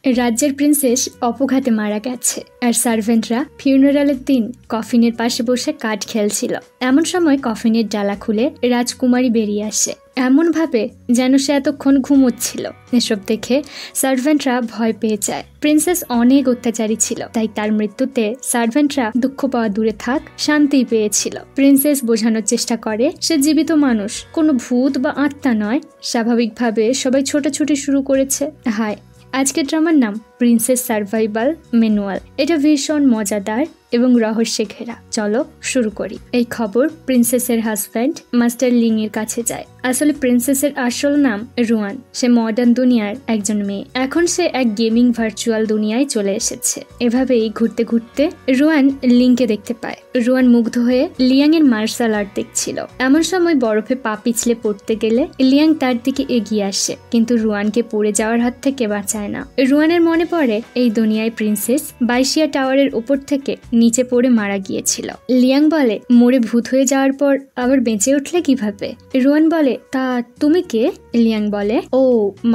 রাজ্যের প্রিন্সেস অপঘাতে মারা গেছে আর সার্ভেন্টরা ফিউনারালের দিন কফিনের পাশে বসে কাঠ খেলছিল। এমন সময় কফিনের ডালা খুলে রাজকুমারী বেরিয়ে আসে, এমন ভাবে যেন সে এতক্ষণ ঘুমোচ্ছিল। এসব দেখে সার্ভেন্টরা ভয় পেয়ে যায়। প্রিন্সেস অনেক অত্যাচারী ছিল, তাই তার মৃত্যুতে সার্ভেন্টরা দুঃখ পাওয়া দূরে থাক শান্তি পেয়েছিল। প্রিন্সেস বোঝানোর চেষ্টা করে সে জীবিত মানুষ, কোনো ভূত বা আত্মা নয়। স্বাভাবিকভাবে সবাই ছোটাছুটি শুরু করেছে। হায়, আজকের ড্রামার নাম প্রিন্সেস সার্ভাইভাল ম্যানুয়াল। এটা ভীষণ মজাদার এবং রহস্যে ঘেরা। চলো শুরু করি। এই খবর প্রিন্সেসের হাজব্যান্ড মাস্টার লিং এর কাছে যায়। আসলে প্রিন্সেসের আসল নাম রুয়ান। সে মডার্ন দুনিয়ার একজন মেয়ে। এখন সে এক গেমিং ভার্চুয়াল দুনিয়ায় চলে এসেছে। এভাবেই ঘুরতে ঘুরতে রুয়ান লিংকে দেখতে পায়। রুয়ান মুগ্ধ হয়ে লিয়াং এর মার্শাল আর্ট দেখছিল। এমন সময় বরফে পা পিছলে পড়তে গেলে লিয়াং তার দিকে এগিয়ে আসে, কিন্তু রুয়ানকে পড়ে যাওয়ার হাত থেকে বাঁচায় না। রুয়ানের মনে পড়ে এই দুনিয়ায় প্রিন্সেস বাইশিয়া টাওয়ারের উপর থেকে নিচে পড়ে মারা গিয়েছিল। লিয়াং বলে, মরে ভূত হয়ে যাওয়ার পর আবার বেঁচে উঠলে কিভাবে? রুয়ান বলে, তা তুমি কে? লিয়াং বলে, ও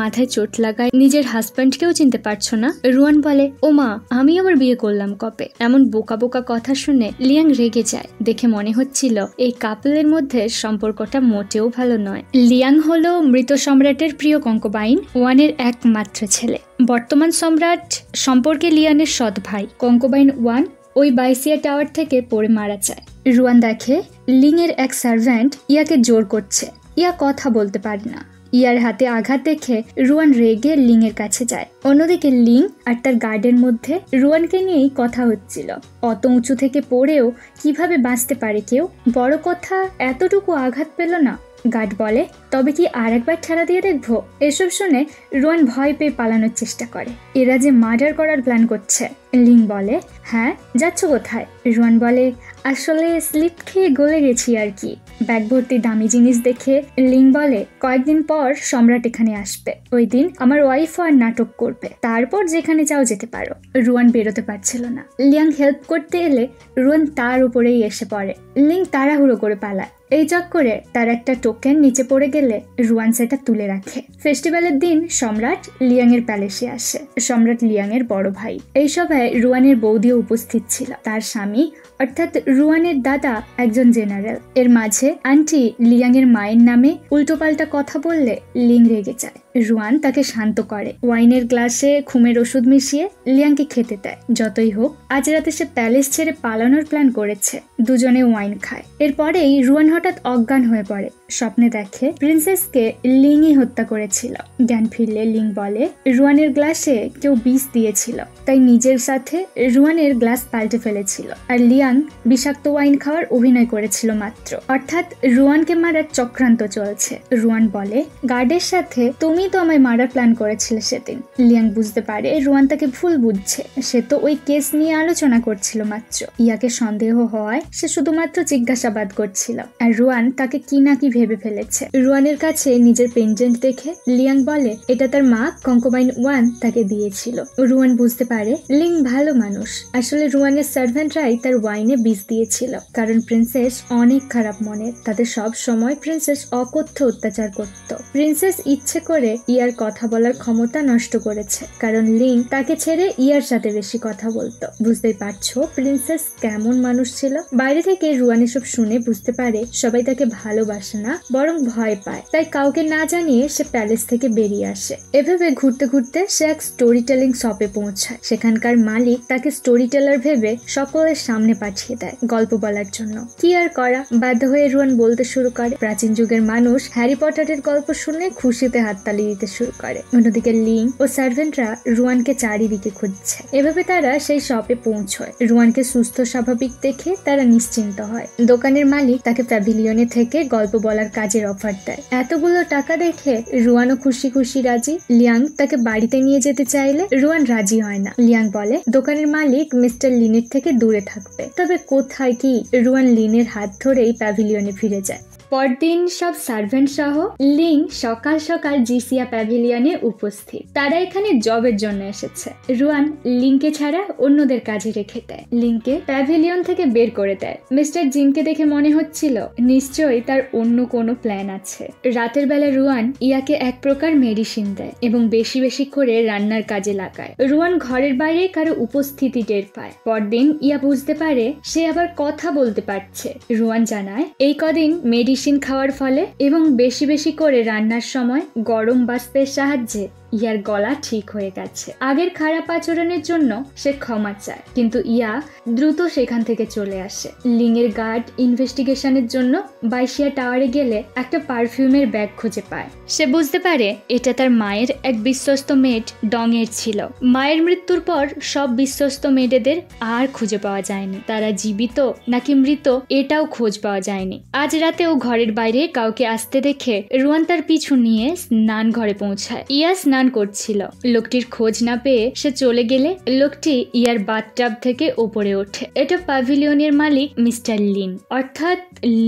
মাথায় চোট লাগায় নিজের হাজব্যান্ডকেও চিনতে পারছো না? রুয়ান বলে, ও মা, আমি আবার বিয়ে করলাম কবে? এমন বোকা বোকা কথা শুনে লিয়াং রেগে যায়। দেখে মনে হচ্ছিল এই কাপলের মধ্যে সম্পর্কটা মোটেও ভালো নয়। লিয়াং হলো মৃত সম্রাটের প্রিয় কঙ্কবাইন ওয়ানের একমাত্র ছেলে। বর্তমান সম্রাট সম্পর্কে লিয়ানের সৎ ভাই। কঙ্কবাইন ওয়ান ওই বাইসিয়া টাওয়ার থেকে পড়ে মারা যায়। রুয়ান দেখে লিং এর এক সার্ভেন্ট ইয়াকে জোর করছে। ইয়া কথা বলতে পারে না। ইয়ার হাতে আঘাত দেখে রুয়ান রেগে লিং এর কাছে যায়। অন্যদিকে লিং আর তার গার্ডের মধ্যে রুয়ানকে নিয়েই কথা হচ্ছিল। অত উঁচু থেকে পড়েও কিভাবে বাঁচতে পারে কেউ? বড় কথা, এতটুকু আঘাত পেল না। গার্ড বলে, তবে কি আর একবার ঠেলা দিয়ে দেখবো? এসব শুনে রুয়ান ভয় পেয়ে পালানোর চেষ্টা করে। এরা যে মার্ডার করার প্ল্যান করছে। লিং বলে, হ্যাঁ, যাচ্ছ কোথায়? রুয়ান বলে, আসলে স্লিপ খেয়ে গলে গেছি আর কি। ব্যাগ ভর্তি দামি জিনিস দেখে লিং বলে, কয়েকদিন পর সম্রাট এখানে আসবে। ওই দিন আমার ওয়াইফ আর নাটক করবে, তারপর যেখানে চাও যেতে পারো। রুয়ান বেরোতে পারছিল না। লিয়াং হেল্প করতে এলে রুয়ান তার উপরেই এসে পড়ে। লিং তাড়াহুড়ো করে পালায়। এই চক্করে তার একটা টোকেন নিচে পড়ে গেলে রুয়ান সেটা তুলে রাখে। ফেস্টিভ্যালের দিন সম্রাট লিয়াং এর প্যালেসে আসে। সম্রাট লিয়াং এর বড় ভাই। এই সভায় রুয়ানের বৌদিও উপস্থিত ছিল। তার স্বামী অর্থাৎ রুয়ানের দাদা একজন জেনারেল। এর মাঝে আন্টি লিয়াং এর মায়ের নামে উল্টোপাল্টা কথা বললে লিং রেগে যায়। রুয়ান তাকে শান্ত করে। ওয়াইনের গ্লাসে ঘুমের ওষুধ মিশিয়ে লিয়াংকে খেতে দেয়। যতই হোক, আজ রাতে সে প্যালেস ছেড়ে পালানোর প্ল্যান করেছে। দুজনে ওয়াইন খায়। এরপরেই রুয়ান হঠাৎ অজ্ঞান হয়ে পড়ে। স্বপ্নে দেখে প্রিন্সেসকে লিংই হত্যা করেছিল। জ্ঞান ফিরলে লিং বলে, রুয়ানের গ্লাসে কেউ বিষ দিয়েছিল, তাই নিজের সাথে রুয়ানের গ্লাস পাল্টে ফেলেছিল। আর লিয়াং বিষাক্ত ওয়াইন খাওয়ার অভিনয় করেছিল মাত্র। অর্থাৎ রুয়ানকে মারার চক্রান্ত চলছে। রুয়ান বলে, গার্ডের সাথে তুমি তো আমায় মারার প্ল্যান করেছিলে সেদিন। লিয়াং বুঝতে পারে রুয়ান তাকে ভুল বুঝছে। সে তো ওই কেস নিয়ে আলোচনা করছিল মাত্র। ইয়াকে সন্দেহ হওয়ায় সে শুধুমাত্র জিজ্ঞাসাবাদ করছিল, আর রুয়ান তাকে কি না কি ভেবে ফেলেছে। রুয়ানের কাছে নিজের পেন্ডেন্ট দেখে লিয়াং বলে, এটা তার মা কঙ্কবাইন ওয়ান তাকে দিয়েছিল। রুয়ান বুঝতে পারে লিং ভালো মানুষ। আসলে রুয়ানের সার্ভেন্টরাই তার ওয়াইনে বিষ দিয়েছিল, কারণ প্রিন্সেস অনেক খারাপ মনের। তাদের সব সময় প্রিন্সেস অকথ্য অত্যাচার করত। প্রিন্সেস ইচ্ছে করে ইয়ার কথা বলার ক্ষমতা নষ্ট করেছে, কারণ লিং তাকে ছেড়ে ইয়ার সাথে বেশি কথা বলতো। বুঝতেই পারছো প্রিন্সেস কেমন মানুষ ছিল। বাইরে থেকে রুয়ান এসব শুনে বুঝতে পারে সবাই তাকে ভালোবাসে না, বরং ভয় পায়। তাই কাউকে না জানিয়ে সে প্যালেস থেকে বেরিয়ে আসে। এভাবে ঘুরতে ঘুরতে সে এক স্টোরি টেলিং শপে পৌঁছায়। সেখানকার মালিক তাকে স্টোরি টেলার ভেবে সকলের সামনে পাঠিয়ে দেয় গল্প বলার জন্য। কি আর করা, বাধ্য হয়ে রুয়ান বলতে শুরু করে। প্রাচীন যুগের মানুষ হ্যারি পটারের গল্প শুনে খুশিতে হাততালি দিতে শুরু করে। অন্যদিকে লিং ও সার্ভেন্টরা রুয়ানকে চারিদিকে খুঁজছে। এভাবে তারা সেই শপে পৌঁছয়। রুয়ানকে সুস্থ স্বাভাবিক দেখে তারা নিশ্চিন্ত হয়। দোকানের মালিক তাকে প্যাভিলিয়নে থেকে গল্প বলার কাজের অফার দেয়। এতগুলো টাকা দেখে রুয়ানও খুশি খুশি রাজি। লিয়াং তাকে বাড়িতে নিয়ে যেতে চাইলে রুয়ান রাজি হয় না। লিয়াং বলে দোকানের মালিক মিস্টার লিনের থেকে দূরে থাকবে। তবে কোথায় কি, রুয়ান লিনের হাত ধরেই প্যাভিলিয়নে ফিরে যায়। পরদিন সব সার্ভেন্ট সহ লিং সকাল সকাল জিসিয়া প্যাভিলিয়নে উপস্থিত। তারা এখানে জবের জন্য এসেছে। রুয়ান লিংকে ছাড়া অন্যদের কাজে রেখে দেয়। লিংকে প্যাভিলিয়ন থেকে বের করে দেয়। মিস্টার জিনকে দেখে মনে হচ্ছিল নিশ্চয়ই তার অন্য কোনো প্ল্যান আছে। রাতের বেলা রুয়ান ইয়াকে এক প্রকার মেডিসিন দেয় এবং বেশি বেশি করে রান্নার কাজে লাগায়। রুয়ান ঘরের বাইরে কারো উপস্থিতি টের পায়। পরদিন ইয়া বুঝতে পারে সে আবার কথা বলতে পারছে। রুয়ান জানায় এই কদিন মেডিসিন খাওয়ার ফলে এবং বেশি বেশি করে রান্নার সময় গরম বাষ্পের সাহায্যে ইয়ার গলা ঠিক হয়ে গেছে। আগের খারাপ আচরণের জন্য সে ক্ষমা চায়, কিন্তু ইয়া দ্রুত সেখান থেকে চলে আসে। লিংয়ের গার্ড ইনভেস্টিগেশনের জন্য বাইশিয়া টাওয়ারে গেলে একটা পারফিউমের ব্যাগ খুঁজে পায়। সে বুঝতে পারে এটা তার মায়ের এক বিশ্বস্ত মেড ডংয়ের ছিল। মায়ের মৃত্যুর পর সব বিশ্বস্ত মেডেদের আর খুঁজে পাওয়া যায়নি। তারা জীবিত নাকি মৃত এটাও খোঁজ পাওয়া যায়নি। আজ রাতেও ঘরের বাইরে কাউকে আসতে দেখে রুয়ান তার পিছু নিয়ে স্নান ঘরে পৌঁছায়। ইয়া স্নান করছিল। লোকটির খোঁজ না পেয়ে সে চলে গেলে লোকটি ইয়ার বাথটাব থেকে উপরে ওঠে। এটা প্যাভিলিয়নের মালিক মিস্টার লিন। অর্থাৎ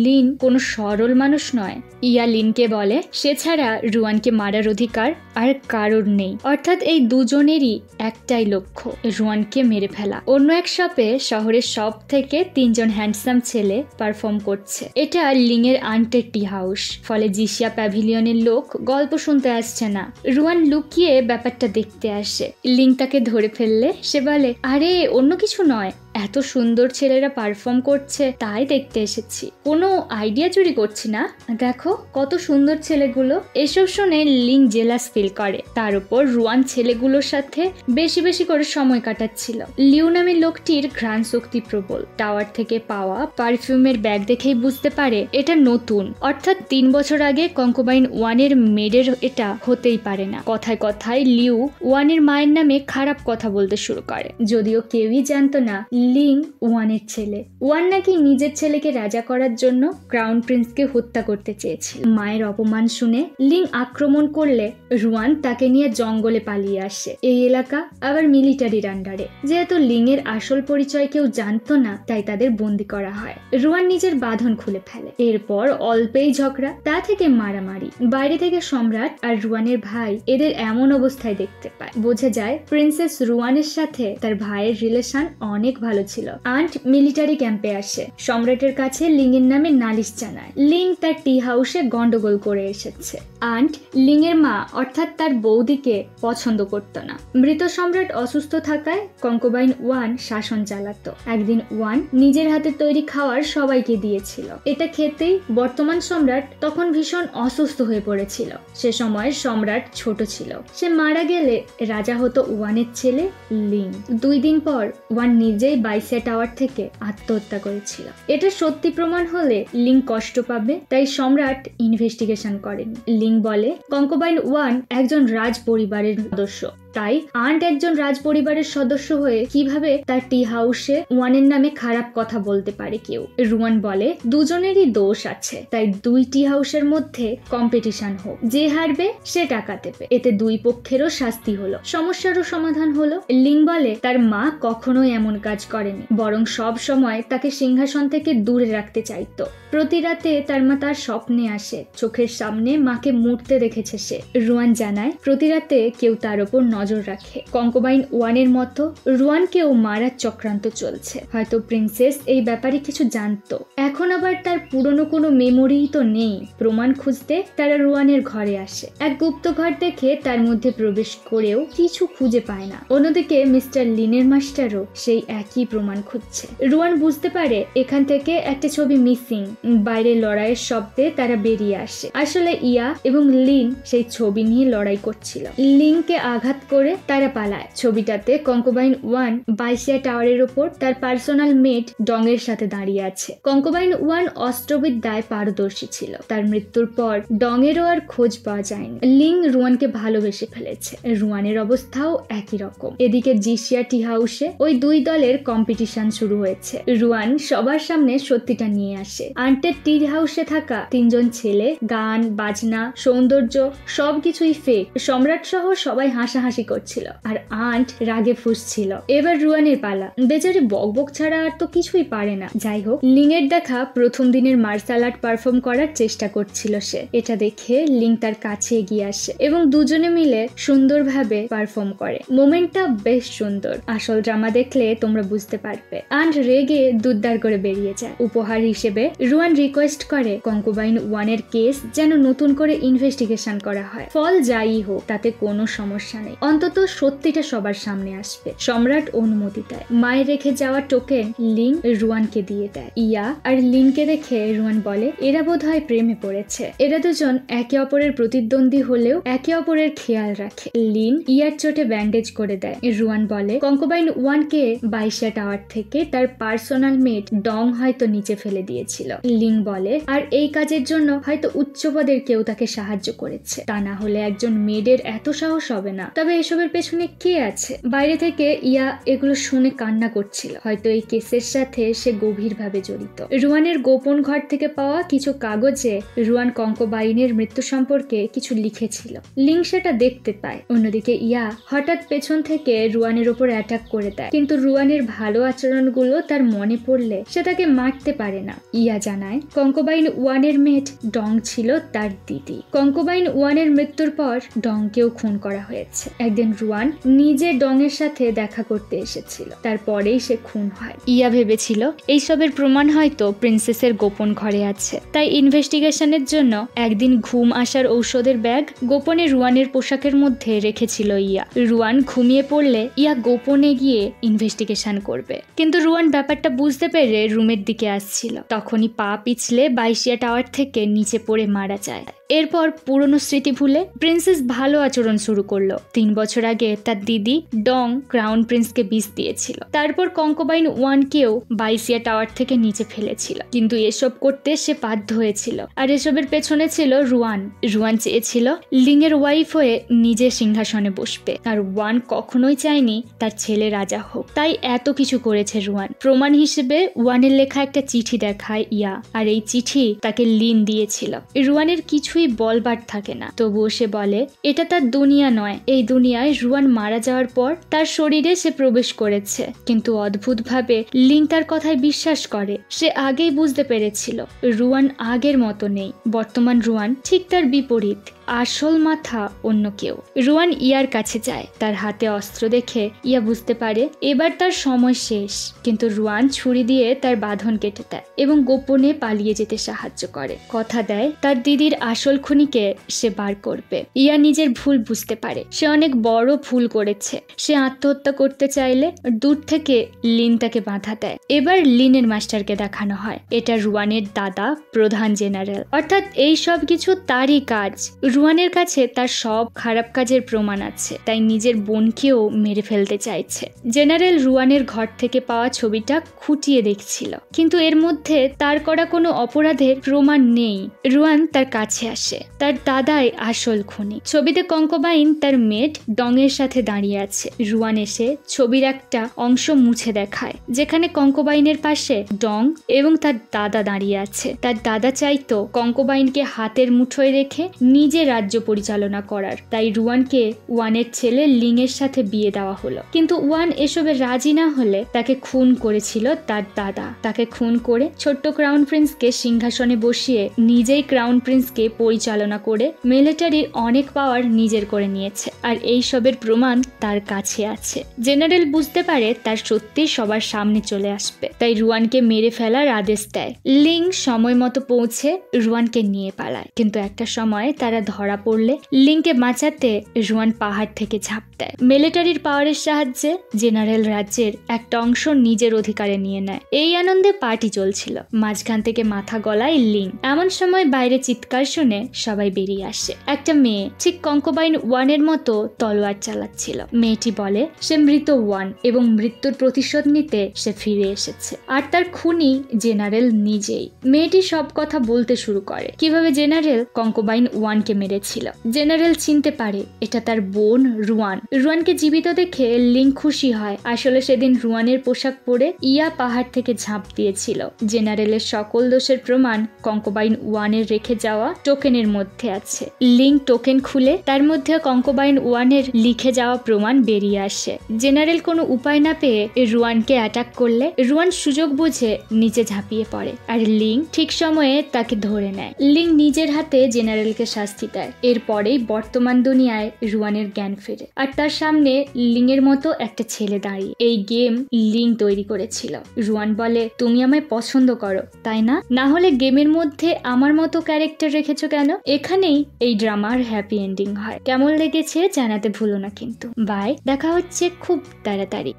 লিন কোনো সরল মানুষ নয়। ইয়া লিনকে বলে সে ছাড়া রুয়ানকে মারার অধিকার আর কারোর নেই। অর্থাৎ এই দুজনেরই একটাই লক্ষ্য, রুয়ানকে মেরে ফেলা। অন্য এক শপে শহরের সব থেকে 3 জন হ্যান্ডসাম ছেলে পারফর্ম করছে। এটা লিংয়ের আন্টের টি হাউস। ফলে জিসিয়া প্যাভিলিয়নের লোক গল্প শুনতে আসছে না, রুয়ান লুকিয়ে ব্যাপারটা দেখতে আসে। লিং তাকে ধরে ফেললে সে বলে আরে অন্য কিছু নয়, এত সুন্দর ছেলেরা পারফর্ম করছে তাই দেখতে এসেছি, কোনো আইডিয়া চুরি করছি না, দেখো কত সুন্দর ছেলেগুলো। এসব শুনে লিং জেলাস ফিল করে। তার উপর রুয়ান ছেলেগুলোর সাথে বেশি বেশি করে সময় কাটাচ্ছিল। লিউ নামের লোকটির ঘ্রাণ শক্তি প্রবল। টাওয়ার থেকে পাওয়া পারফিউমের ব্যাগ দেখেই বুঝতে পারে এটা নতুন, অর্থাৎ 3 বছর আগে কঙ্কোবাইন 1-এর মেডের এটা হতেই পারে না। কথায় কথায় লিউ 1-এর মায়ের নামে খারাপ কথা বলতে শুরু করে, যদিও কেউই জানতো না লিং 1-এর ছেলে। 1 নাকি নিজের ছেলেকে রাজা করার জন্য ক্রাউন প্রিন্সকে হত্যা করতে চেয়েছিল। মায়ের অপমান শুনে লিং আক্রমণ করলে রুয়ান তাকে নিয়ে জঙ্গলে পালিয়ে আসে। এই এলাকা আবার মিলিটারির আন্ডারে। যেহেতু লিং এর আসল পরিচয় কেউ জানতো না, তাই তাদের বন্দি করা হয়। রুয়ান নিজের বাঁধন খুলে ফেলে। এরপর অল্পেই ঝগড়া, তা থেকে মারামারি। বাইরে থেকে সম্রাট আর রুয়ানের ভাই এদের এমন অবস্থায় দেখতে পায়। বোঝা যায় প্রিন্সেস রুয়ানের সাথে তার ভাইয়ের রিলেশন অনেক ভালো ছিল। আন্ট মিলিটারি ক্যাম্পে আসে। সম্রাটের কাছে লিং এর নামে নালিশ জানায়। লিং তার টি হাউসে গন্ডগোল করে এসেছে। আন্ট লিং এর মা অর্থাৎ তার বৌদিকে পছন্দ করত না। মৃত সম্রাট অসুস্থ থাকায় কঙ্কোবাইন 1 শাসন চালাতো। একদিন 1 নিজের হাতে তৈরি খাবার সবাইকে দিয়েছিল। এটা খেতেই বর্তমান সম্রাট তখন ভীষণ অসুস্থ হয়ে পড়েছিল। সে সময় সম্রাট ছোট ছিল। সে মারা গেলে রাজা হতো 1-এর ছেলে লিং। 2 দিন পর 1 নিজেই বাইসিয়া টাওয়ার থেকে আত্মহত্যা করেছিল। এটা সত্যি প্রমাণ হলে লিং কষ্ট পাবে, তাই সম্রাট ইনভেস্টিগেশন করেন। লিং বলে কঙ্কোবাইন 1 একজন রাজ পরিবারের সদস্য, তাই আন্ট একজন রাজ পরিবারের সদস্য হয়ে কিভাবে তার টি হাউসে 1-এর নামে খারাপ কথা বলতে পারে কেউ। রুয়ান বলে দুজনেরই দোষ আছে, তাই 2 টি হাউসের মধ্যে কম্পিটিশন হোক, যে হারবে সে টাকা দেবে। এতে 2 পক্ষেরও শাস্তি হলো, সমস্যারও সমাধান হলো। লিং বলে তার মা কখনোই এমন কাজ করেনি, বরং সব সময় তাকে সিংহাসন থেকে দূরে রাখতে চাইতো। প্রতি রাতে তার মা তার স্বপ্নে আসে, চোখের সামনে মাকে মরতে দেখেছে সে। রুয়ান জানায় প্রতি রাতে কেউ তার উপর নজর রাখে। কঙ্কোবাইন 1-এর মতো রুয়ানকেও মারার চক্রান্ত চলছে। হয়তো প্রিন্সেস এই ব্যাপারে কিছু জানতো। এখন আবার তার পুরনো কোনো মেমোরিই তো নেই। প্রমাণ খুঁজতে তারা রুয়ানের ঘরে আসে। এক গুপ্ত ঘর দেখে তার মধ্যে প্রবেশ করেও কিছু খুঁজে পায় না। অন্যদিকে মিস্টার লিনের মাস্টারও সেই একই প্রমাণ খুঁজছে। রুয়ান বুঝতে পারে এখান থেকে একটা ছবি মিসিং। বাইরে লড়াইয়ের শব্দে তারা বেরিয়ে আসে। আসলে ইয়া এবং লিন সেই ছবি নিয়ে লড়াই করছিল। লিংকে আঘাত করে তারা পালায়। ছবিটাতে কঙ্কোবাইন 1 বাইসিয়া টাওয়ারের উপর তার পার্সোনাল মেড ডং এর সাথে দাঁড়িয়ে আছে। কঙ্কোবাইন 1 অস্ত্রবিদ্যায় পারদর্শী ছিল। তার মৃত্যুর পর ডং এরও আর খোঁজ পাওয়া যায়নি। লিং রুয়ানকে ভালোবেসে ফেলেছে। রুয়ানের অবস্থাও একই রকম। এদিকে জিসিয়া টি হাউসে ওই 2 দলের কম্পিটিশন শুরু হয়েছে। রুয়ান সবার সামনে সত্যিটা নিয়ে আসে। আন্টের টি হাউসে থাকা 3 জন ছেলে গান বাজনা সৌন্দর্য সবকিছুই ফেক। সম্রাট সহ সবাই হাসাহাসি হাসাহাসি করছিল আর আন্ট রাগে ফুঁসছিল। এবার রুয়ানের পালা। বেচারি বকবক ছাড়া আর তো কিছুই পারে না। যাই হোক, লিং এর দেখা প্রথম দিনের মার্শাল আর্ট পারফর্ম করার চেষ্টা করছিল সে। এটা দেখে লিং তার কাছে এগিয়ে আসে এবং দুজনে মিলে সুন্দরভাবে পারফর্ম করে। মোমেন্টটা বেশ সুন্দর। আসল ড্রামা দেখলে তোমরা বুঝতে পারবে। আন্ট রেগে দুধদার করে বেরিয়ে যায়। উপহার হিসেবে রুয়ান রিকোয়েস্ট করে কঙ্কুবাইন 1 এর কেস যেন নতুন করে ইনভেস্টিগেশন করা হয়। ফল যাই হোক তাতে কোনো সমস্যা নেই, অন্তত সত্যিটা সবার সামনে আসবে। সম্রাট অনুমতি দেয়। মায়ের রেখে যাওয়া টোকেন লিং রুয়ানকে দিয়ে দেয়। ইয়া আর লিনকে দেখে রুয়ান বলে এরা বোধহয় প্রেমে পড়েছে। এরা দুজন একে অপরের প্রতিদ্বন্দ্বী হলেও একে অপরের খেয়াল রাখে। লিন ইয়ার চোটে ব্যান্ডেজ করে দেয়। রুয়ান বলে কঙ্কুবাইন 1 কে বাইশিয়া টাওয়ার থেকে তার পার্সোনাল মেট ডং হয়তো নিচে ফেলে দিয়েছিল। লিং বলে আর এই কাজের জন্য হয়তো উচ্চপদের কেউ তাকে সাহায্য করেছে, তা না হলে একজন মেয়েদের এত সাহস হবে না। তবে এসবের পেছনে কে আছে? বাইরে থেকে ইয়া এগুলো শুনে কান্না করছিল। হয়তো এই কেসের সাথে সে গভীরভাবে জড়িত। রুয়ানের গোপন ঘর থেকে পাওয়া কিছু কাগজে রুয়ান কঙ্কুবাইনের মৃত্যু সম্পর্কে কিছু লিখেছিল। লিং সেটা দেখতে পায়। অন্যদিকে ইয়া হঠাৎ পেছন থেকে রুয়ানের ওপর অ্যাটাক করে দেয়, কিন্তু রুয়ানের ভালো আচরণগুলো তার মনে পড়লে সে তাকে মারতে পারে না। ইয়া জানায় কঙ্কুবাইন 1 এর মেট ডং ছিল তার দিদি। কঙ্কুবাইন 1 এর মৃত্যুর পর ডংকেও খুন করা হয়েছে। একদিন রুয়ান নিজে ডং এর সাথে দেখা করতে এসেছিল, তারপরেই সে খুন হয়। ইয়া ভেবেছিল এইসবের প্রমাণ হয়তো প্রিন্সেসের গোপন ঘরে আছে, তাই ইনভেস্টিগেশনের জন্য একদিন ঘুম আসার ঔষধের ব্যাগ গোপনে রুয়ানের পোশাকের মধ্যে রেখেছিল ইয়া। রুয়ান ঘুমিয়ে পড়লে ইয়া গোপনে গিয়ে ইনভেস্টিগেশন করবে, কিন্তু রুয়ান ব্যাপারটা বুঝতে পেরে রুমের দিকে আসছিল। তখনই পা পিছলে বাইশিয়া টাওয়ার থেকে নিচে পড়ে মারা যায়। এরপর পুরনো স্মৃতি ভুলে প্রিন্সেস ভালো আচরণ শুরু করলো। 3 বছর আগে তার দিদি ডং ক্রাউন প্রিন্সকে বিষ দিয়েছিল। তারপর কঙ্কুবাইন 1 কেও বাইশিয়া টাওয়ার থেকে নিচে ফেলেছিল, কিন্তু এসব করতে সে বাধ্য হয়েছিল। আর এসবের পেছনে ছিল রুয়ান। রুয়ান চেয়েছিল লিং এর ওয়াইফ হয়ে নিজের সিংহাসনে বসবে, আর 1 কখনোই চায়নি তার ছেলে রাজা হোক। তাই এত কিছু করেছে রুয়ান। প্রমাণ হিসেবে 1 এর লেখা একটা চিঠি দেখায় ইয়া, আর এই চিঠি তাকে লিন দিয়েছিল। রুয়ানের কিছুই বলবার থাকে না, তবুও সে বলে এটা তার দুনিয়া নয়। এই দুনিয়ায় রুয়ান মারা যাওয়ার পর তার শরীরে সে প্রবেশ করেছে, কিন্তু অদ্ভুতভাবে লিং তার কথায় বিশ্বাস করে। সে আগেই বুঝতে পেরেছিল রুয়ান আগের মতো নেই। বর্তমান রুয়ান ঠিক তার বিপরীত, আসল মাথা অন্য কেউ। রুয়ান ইয়ার কাছে যায়। তার হাতে অস্ত্র দেখে ইয়া বুঝতে পারে এবার তার সময় শেষ, কিন্তু রুয়ান ছুরি দিয়ে তার বাঁধন কেটে দেয় এবং গোপনে পালিয়ে যেতে সাহায্য করে। কথা দেয় তার দিদির আসল খুনিকে সে বার করবে। ইয়া নিজের ভুল বুঝতে পারে, সে অনেক বড় ভুল করেছে। সে আত্মহত্যা করতে চাইলে দূর থেকে লিন তাকে বাধা দেয়। এবার লিনের মাস্টারকে দেখানো হয়। এটা রুয়ানের দাদা, প্রধান জেনারেল, অর্থাৎ এই সব কিছু তারই কাজ। রুয়ানের কাছে তার সব খারাপ কাজের প্রমাণ আছে, তাই নিজের বোনকেও মেরে ফেলতে চাইছে। জেনারেল রুয়ানের ঘর থেকে পাওয়া ছবিটা খুঁটিয়ে দেখছিল, কিন্তু এর মধ্যে তার করা কোনো অপরাধের প্রমাণ নেই। রুয়ান তার কাছে আসে। তার দাদাই আসল খুনি। ছবিতে কঙ্কুবাইন তার মেট ডং এর সাথে দাঁড়িয়ে আছে। রুয়ান এসে ছবির একটা অংশ মুছে দেখায়, যেখানে কঙ্কুবাইনের পাশে ডং এবং তার দাদা দাঁড়িয়ে আছে। তার দাদা চাইতো কঙ্কুবাইনকে হাতের মুঠোয় রেখে নিজে রাজ্য পরিচালনা করার, তাই রুয়ানকে 1 এর ছেলে লিং এর সাথে বিয়ে দেওয়া হলো। কিন্তু 1 এসবে রাজি না হলে তাকে খুন করেছিল তার দাদা। তাকে খুন করে ছোট্ট ক্রাউন প্রিন্সকে সিংহাসনে বসিয়ে নিজেই ক্রাউন প্রিন্সকে পরিচালনা করে মিলিটারির অনেক পাওয়ার নিজের করে নিয়েছে, আর এই সবের প্রমাণ তার কাছে আছে। জেনারেল বুঝতে পারে তার সত্যি সবার সামনে চলে আসবে, তাই রুয়ানকে মেরে ফেলার আদেশ দেয়। লিং সময় মতো পৌঁছে রুয়ানকে নিয়ে পালায়, কিন্তু একটা সময় তারা ধরা পড়লে লিংকে বাঁচাতে রুয়ান পাহাড় থেকে ঝাঁপ দেয়। মিলিটারির পাওয়ারের সাহায্যে জেনারেল রাজ্যের একটা অংশ নিজের অধিকারে নিয়ে নেয়। এই আনন্দে পার্টি চলছিল। মাঝখান থেকে মাথা গলায় লিং। এমন সময় বাইরে চিৎকার শুনে সবাই বেরিয়ে আসে। একটা মেয়ে ঠিক কঙ্কুবাইন 1 এর মতো তলোয়ার চালাচ্ছিল। মেয়েটি বলে সে মৃত 1 এবং মৃত্যুর প্রতিশোধ নিতে সে ফিরে এসেছে, আর তার খুনি জেনারেল নিজেই। মেয়েটি সব কথা বলতে শুরু করে, কিভাবে জেনারেল কঙ্কুবাইন 1 কে মেরেছিল। জেনারেল চিনতে পারে এটা তার বোন রুয়ান। রুয়ানকে জীবিত দেখে লিং খুশি হয়। আসলে সেদিন রুয়ানের পোশাক পরে ইয়া পাহাড় থেকে ঝাঁপ দিয়েছিল। জেনারেলের সকল দোষের প্রমাণ কঙ্কোবাইন 1-এর রেখে যাওয়া টোকেনের মধ্যে আছে। লিং টোকেন খুলে তার মধ্যে কঙ্কোবাইন 1-এর লিখে যাওয়া প্রমাণ বেরিয়ে আসে। জেনারেল কোনো উপায় না পেয়ে রুয়ানকে অ্যাটাক করলে রুয়ান সুযোগ বুঝে নিচে ঝাঁপিয়ে পড়ে আর লিং ঠিক সময়ে তাকে ধরে নেয়। লিং নিজের হাতে জেনারেলকে শাস্তি দেয়। এরপরেই বর্তমান দুনিয়ায় রুয়ানের জ্ঞান ফেরে আর তার সামনে লিং এর মতো একটা ছেলে দাঁড়িয়ে। এই গেম লিং তৈরি করেছিল। রুয়ান বলে, তুমি আমায় পছন্দ করো তাই না? না হলে গেমের মধ্যে আমার মতো ক্যারেক্টার রেখেছো কেন? এখানেই এই ড্রামার হ্যাপি এন্ডিং হয়। কেমন লেগেছে জানাতে ভুলো না কিন্তু। বাই, দেখা হচ্ছে খুব তাড়াতাড়ি।